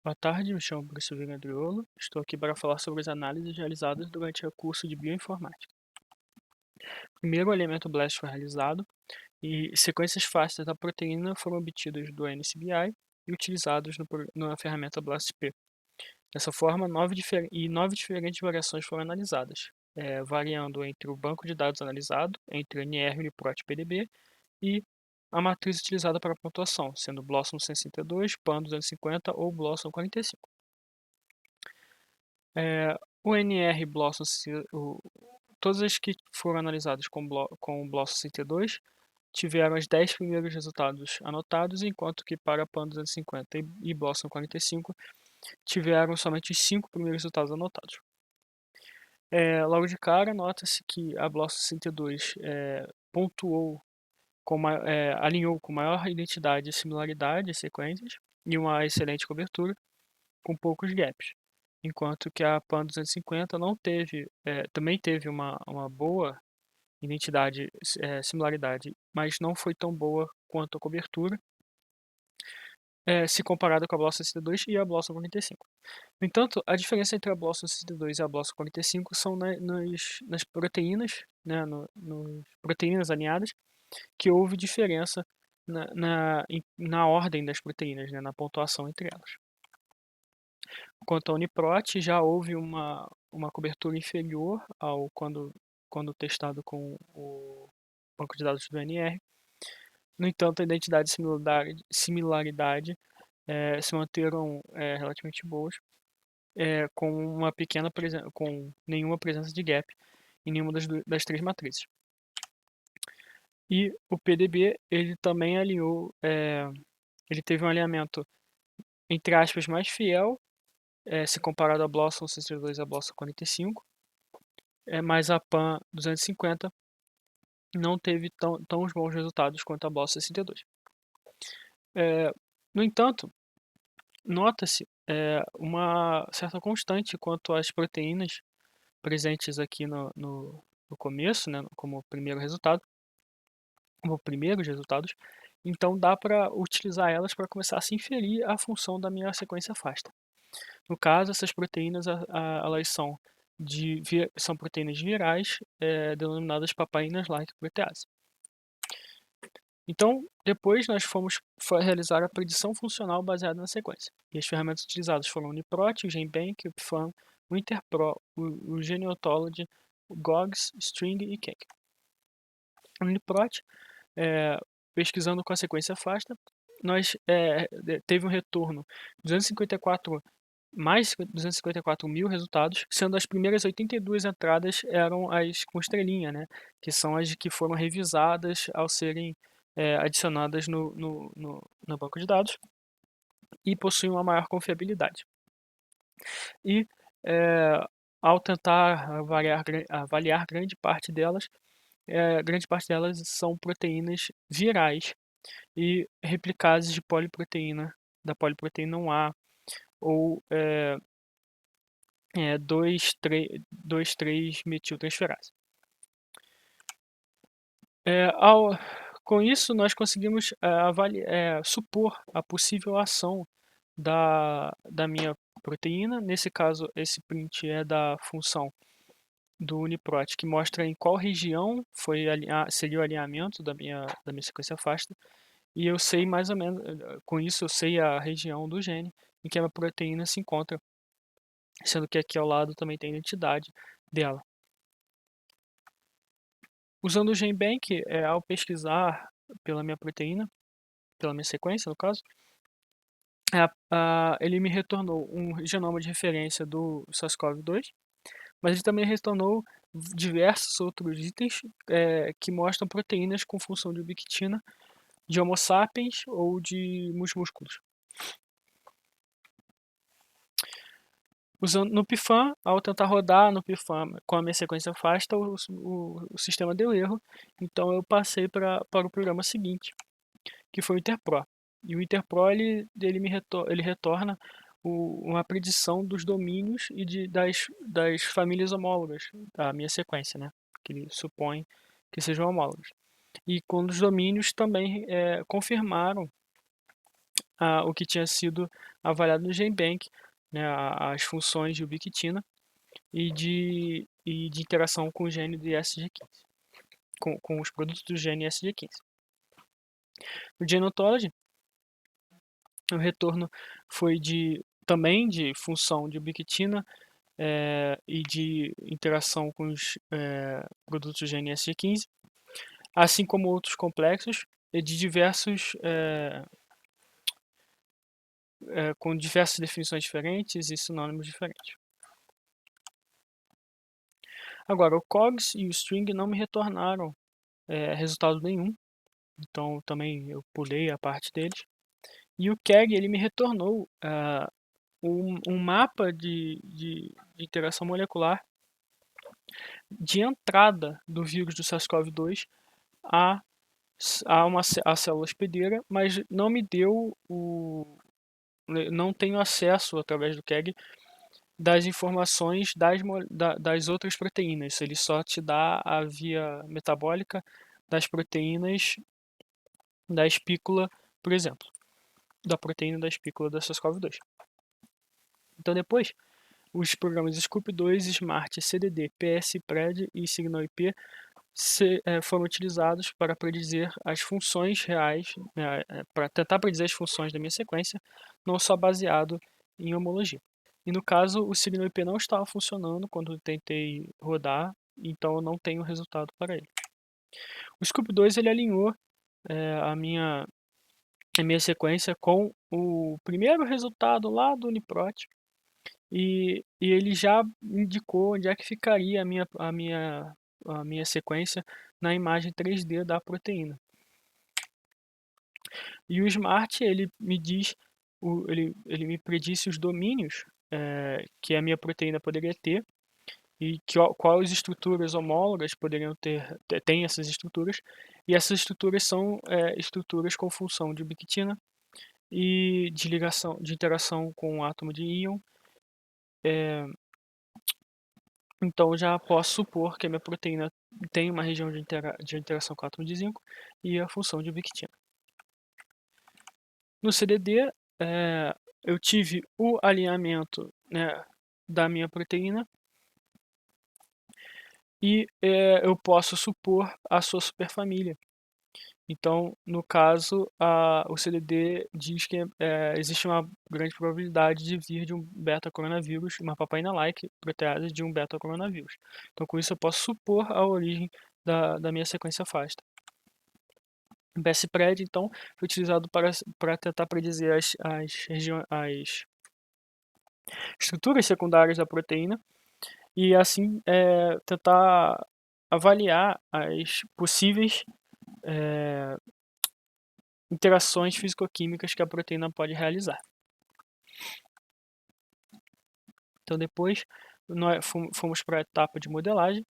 Boa tarde, me chamo Bruce Vingadriolo. Estou aqui para falar sobre as análises realizadas durante o curso de Bioinformática. Primeiro, o elemento BLAST foi realizado e sequências fáceis da proteína foram obtidas do NCBI e utilizados na ferramenta BLASTP. Dessa forma, nove diferentes variações foram analisadas, variando entre o banco de dados analisado, entre NR, UniProt e PDB, e a matriz utilizada para a pontuação, sendo BLOSUM 162, PAN 250 ou BLOSUM 45. O NR Blossom, todas as que foram analisadas com o Blossom 62 tiveram os 10 primeiros resultados anotados, enquanto que para PAN 250 e Blossom 45 tiveram somente os 5 primeiros resultados anotados. Logo de cara, nota-se que a Blossom 62 pontuou alinhou com maior identidade e similaridade as sequências e uma excelente cobertura, com poucos gaps, enquanto que a PAN 250 não teve, também teve uma boa identidade, similaridade, mas não foi tão boa quanto a cobertura, se comparada com a Blossom 62 e a Blossom 45. No entanto, a diferença entre a Blossom 62 e a Blossom 45 são nas proteínas, né, nas proteínas alinhadas, que houve diferença na ordem das proteínas, né, na pontuação entre elas. Quanto ao Uniprot, já houve uma cobertura inferior ao quando testado com o banco de dados do NR. No entanto, a identidade e similaridade se manteram relativamente boas, com nenhuma presença de gap em nenhuma das três matrizes. E o PDB, ele também alinhou, ele teve um alinhamento, entre aspas, mais fiel, se comparado a Blossom 62 e a Blossom 45, mas a PAN 250 não teve tão bons resultados quanto a Blossom 62. No entanto, nota-se uma certa constante quanto às proteínas presentes aqui no começo, né, como primeiro resultado, como primeiros resultados. Então dá para utilizar elas para começar a se inferir a função da minha sequência FASTA. No caso, essas proteínas elas são proteínas virais, denominadas papaínas-like protease. Então, depois nós fomos realizar a predição funcional baseada na sequência. E as ferramentas utilizadas foram o Uniprot, o GenBank, o Pfam, o Interpro, o Geneotology, o GOGS, String e Cake. O Uniprot, pesquisando com a sequência FASTA, nós teve um retorno de mais 254 mil resultados, sendo as primeiras 82 entradas eram as com estrelinha, né, que são as que foram revisadas ao serem adicionadas no banco de dados e possuem uma maior confiabilidade. E ao tentar avaliar grande parte delas são proteínas virais e replicases de poliproteína, da poliproteína 1A, ou 2,3-metiltransferase. Com isso, nós conseguimos supor a possível ação da minha proteína. Nesse caso, esse print é da função do Uniprot, que mostra em qual região seria o alinhamento da minha sequência FASTA. E eu sei mais ou menos, com isso eu sei a região do gene em que a minha proteína se encontra, sendo que aqui ao lado também tem a identidade dela. Usando o GenBank, ao pesquisar pela minha proteína, pela minha sequência no caso, ele me retornou um genoma de referência do SARS-CoV-2, mas ele também retornou diversos outros itens que mostram proteínas com função de ubiquitina de Homo sapiens ou de músculos. Usando no Pfam, ao tentar rodar no Pfam com a minha sequência FASTA, o sistema deu erro, então eu passei para o programa seguinte, que foi o Interpro. E o Interpro ele retorna uma predição dos domínios e das famílias homólogas da minha sequência, né? Que ele supõe que sejam homólogas. E quando os domínios também confirmaram o que tinha sido avaliado no GenBank, né, as funções de ubiquitina e de interação com o gene de SG15, com os produtos do gene SG15. No GeneOntology, o retorno foi também de função de ubiquitina e de interação com os produtos do gene SG15, assim como outros complexos de diversos com diversas definições diferentes e sinônimos diferentes. Agora, o COGS e o string não me retornaram resultado nenhum, então também eu pulei a parte deles. E o KEGG ele me retornou um mapa de interação molecular de entrada do vírus do SARS-CoV-2 a célula hospedeira, mas não me deu não tenho acesso através do KEGG das informações das outras proteínas. Ele só te dá a via metabólica das proteínas da espícula, por exemplo, da proteína da espícula da SARS-CoV-2. Então depois, os programas SCOOP2, SMART, CDD, PSPRED e SignalIP foram utilizados para predizer as funções reais, para tentar predizer as funções da minha sequência, não só baseado em homologia. E no caso, o SignalIP não estava funcionando quando eu tentei rodar, então eu não tenho resultado para ele. O SCOOP2 ele alinhou a minha sequência com o primeiro resultado lá do Uniprot, e ele já indicou onde é que ficaria a minha sequência na imagem 3D da proteína. E o Smart, ele me diz, ele me predisse os domínios que a minha proteína poderia ter e quais estruturas homólogas poderiam tem essas estruturas, e essas estruturas são estruturas com função de ubiquitina e de ligação, de interação com o átomo de íon. Então já posso supor que a minha proteína tem uma região de interação com o átomo de zinco e a função de ubiquitina. No CDD, eu tive o alinhamento, né, da minha proteína e eu posso supor a sua superfamília. Então, no caso, o CDD diz que existe uma grande probabilidade de vir de um beta-coronavírus, uma papaina-like protease de um beta-coronavírus. Então, com isso, eu posso supor a origem da minha sequência FASTA. O BSPRED, então, foi utilizado para tentar predizer as estruturas secundárias da proteína e, assim, tentar avaliar as possíveis interações físico-químicas que a proteína pode realizar. Então depois nós fomos para a etapa de modelagem.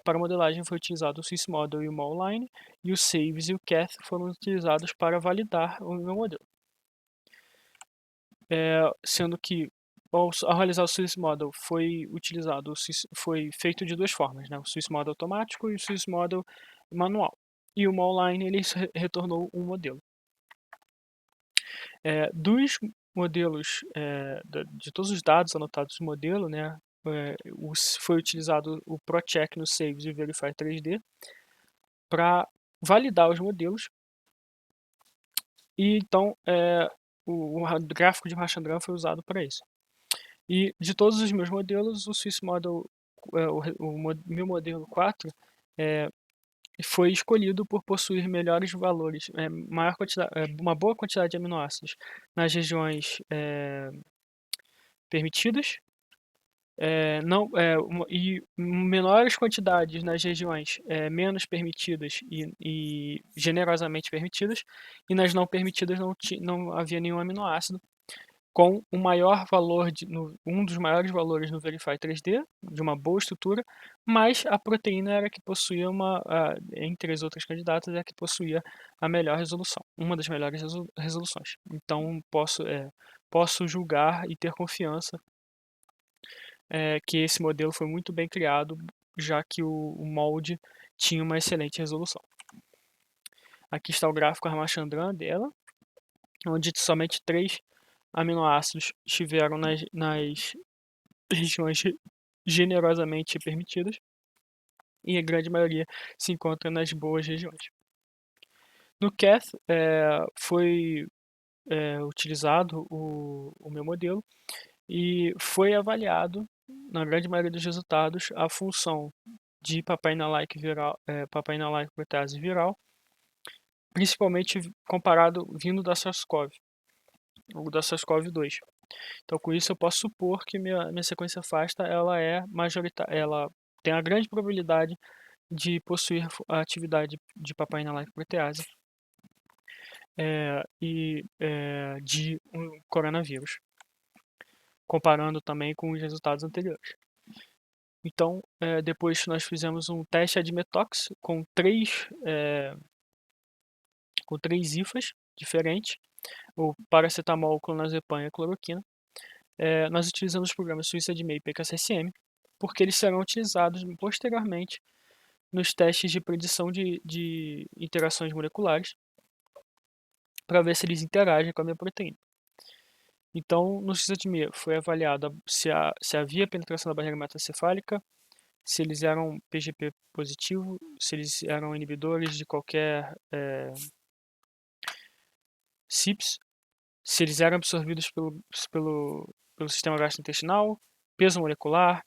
Para a modelagem foi utilizado o SysModel e o MoLine, e o Saves e o Cath foram utilizados para validar o meu modelo. Sendo que ao realizar o SysModel foi feito de duas formas, né? O SysModel automático e o SysModel manual. E o MoLine ele retornou um modelo. Dos modelos, de todos os dados anotados no modelo, né, foi utilizado o ProCheck no Saves e o Verify 3D para validar os modelos. E então o gráfico de Ramachandran foi usado para isso. E de todos os meus modelos, o SysModel, o meu modelo 4, foi escolhido por possuir melhores valores, uma boa quantidade de aminoácidos nas regiões permitidas, e menores quantidades nas regiões menos permitidas e generosamente permitidas, e nas não permitidas não havia nenhum aminoácido, com um maior valor, um dos maiores valores no Verify 3D, de uma boa estrutura, mas a proteína era que possuía entre as outras candidatas, é a que possuía a melhor resolução, uma das melhores resoluções. Então posso julgar e ter confiança que esse modelo foi muito bem criado, já que o molde tinha uma excelente resolução. Aqui está o gráfico Ramachandran dela. onde somente 3 aminoácidos estiveram nas regiões generosamente permitidas, e a grande maioria se encontra nas boas regiões. No Cath, foi utilizado o meu modelo e foi avaliado, na grande maioria dos resultados, a função de papaina-like protease viral, principalmente comparado vindo da SARS-CoV, ou da SARS-CoV-2. Então, com isso, eu posso supor que minha sequência FASTA ela tem a grande probabilidade de possuir a atividade de papaina-like protease de um coronavírus, comparando também com os resultados anteriores. Então, depois nós fizemos um teste Admetox com três IFAs diferentes, o paracetamol, clonazepam e a cloroquina. Nós utilizamos os programas SwissADME e PKCSM, porque eles serão utilizados posteriormente nos testes de predição de interações moleculares, para ver se eles interagem com a minha proteína. Então, no SwissADME foi avaliado se havia penetração da barreira hematocefálica, se eles eram PGP positivo, se eles eram inibidores de qualquer CYPs, se eles eram absorvidos pelo sistema gastrointestinal, peso molecular,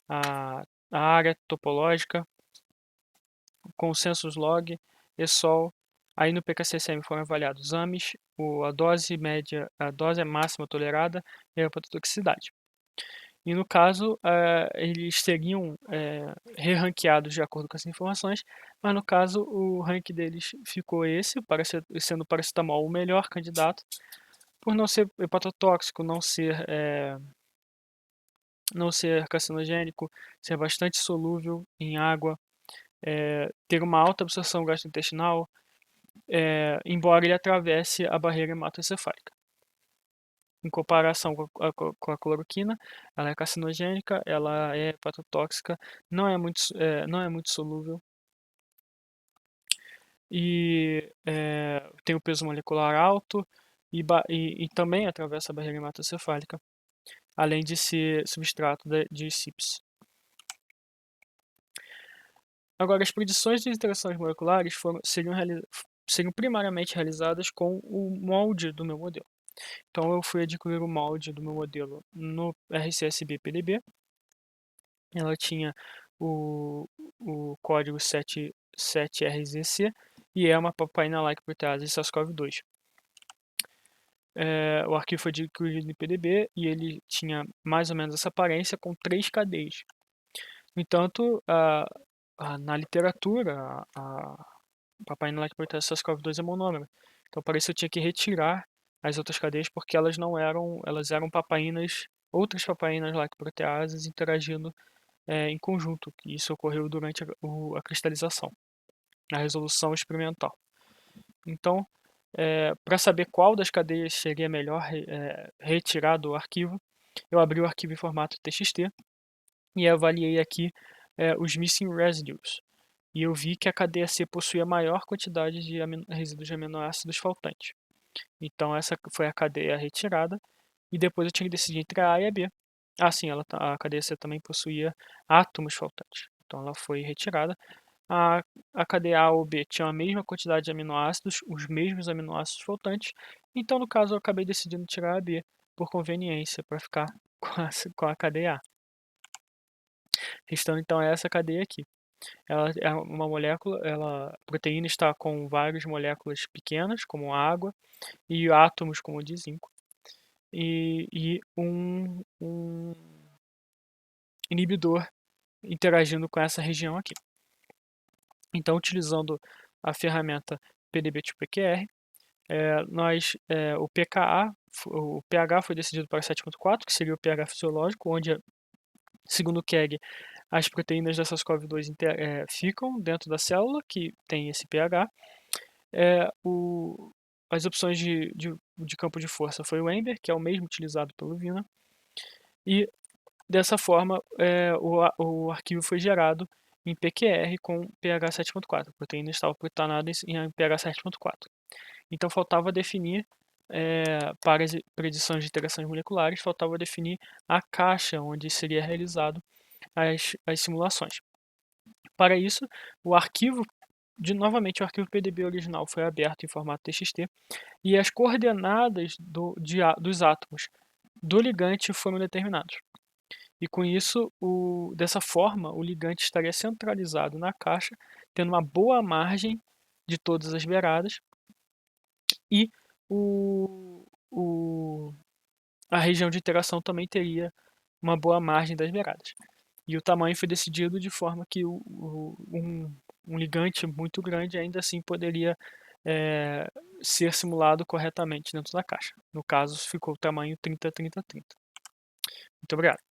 a área topológica, consensus log, ESOL. Aí no PKCSM foram avaliados AMIs, a dose média, a dose máxima tolerada e a hepatotoxicidade. E no caso, eles seriam re-ranqueados de acordo com essas informações, mas no caso o rank deles ficou esse, sendo o paracetamol o melhor candidato, por não ser hepatotóxico, não ser carcinogênico, ser bastante solúvel em água, ter uma alta absorção gastrointestinal, embora ele atravesse a barreira hematoencefálica. Em comparação com a cloroquina, ela é carcinogênica, ela é hepatotóxica, não é muito solúvel e tem o peso molecular alto e também atravessa a barreira hematocefálica, além de ser substrato de CYPs. Agora, as predições de interações moleculares seriam primariamente realizadas com o molde do meu modelo. Então, eu fui adquirir o molde do meu modelo no RCSB-PDB. Ela tinha o código 77RZC e é uma papaina-like protease SARS-CoV-2. O arquivo foi adquirido em PDB e ele tinha mais ou menos essa aparência com 3 cadeias. No entanto, na literatura, a papaina-like protease SARS-CoV-2 é monômero. Então, para isso eu tinha que retirar as outras cadeias porque elas eram outras papaina-like proteases interagindo em conjunto. Isso ocorreu durante a cristalização, a resolução experimental. Então, para saber qual das cadeias seria melhor retirar do arquivo, eu abri o arquivo em formato TXT e avaliei aqui os missing residues. E eu vi que a cadeia C possuía maior quantidade de resíduos de aminoácidos faltantes. Então, essa foi a cadeia retirada. E depois eu tinha que decidir entre a A e a B. Sim, a cadeia C também possuía átomos faltantes. Então, ela foi retirada. A cadeia A ou B tinha a mesma quantidade de aminoácidos, os mesmos aminoácidos faltantes. Então, no caso, eu acabei decidindo tirar a B por conveniência, para ficar com a cadeia A. Restando, então, essa cadeia aqui. Ela é uma molécula, a proteína está com várias moléculas pequenas, como água, e átomos, como de zinco, e um inibidor interagindo com essa região aqui. Então, utilizando a ferramenta PDB-QPQR, o pH foi decidido para 7.4, que seria o pH fisiológico, onde, segundo o KEGG, as proteínas da SARS-CoV-2 ficam dentro da célula, que tem esse pH. As opções de campo de força foi o EMBER, que é o mesmo utilizado pelo Vina, e dessa forma o arquivo foi gerado em PQR com pH 7.4. A proteína estava protonada em pH 7.4. Então faltava definir para as predições de interações moleculares, faltava definir a caixa onde seria realizado as simulações. Para isso, novamente o arquivo PDB original foi aberto em formato TXT e as coordenadas dos átomos do ligante foram determinados. E com isso, dessa forma, o ligante estaria centralizado na caixa, tendo uma boa margem de todas as beiradas, e a região de interação também teria uma boa margem das beiradas. E o tamanho foi decidido de forma que um ligante muito grande ainda assim poderia ser simulado corretamente dentro da caixa. No caso, ficou o tamanho 30-30-30. Muito obrigado.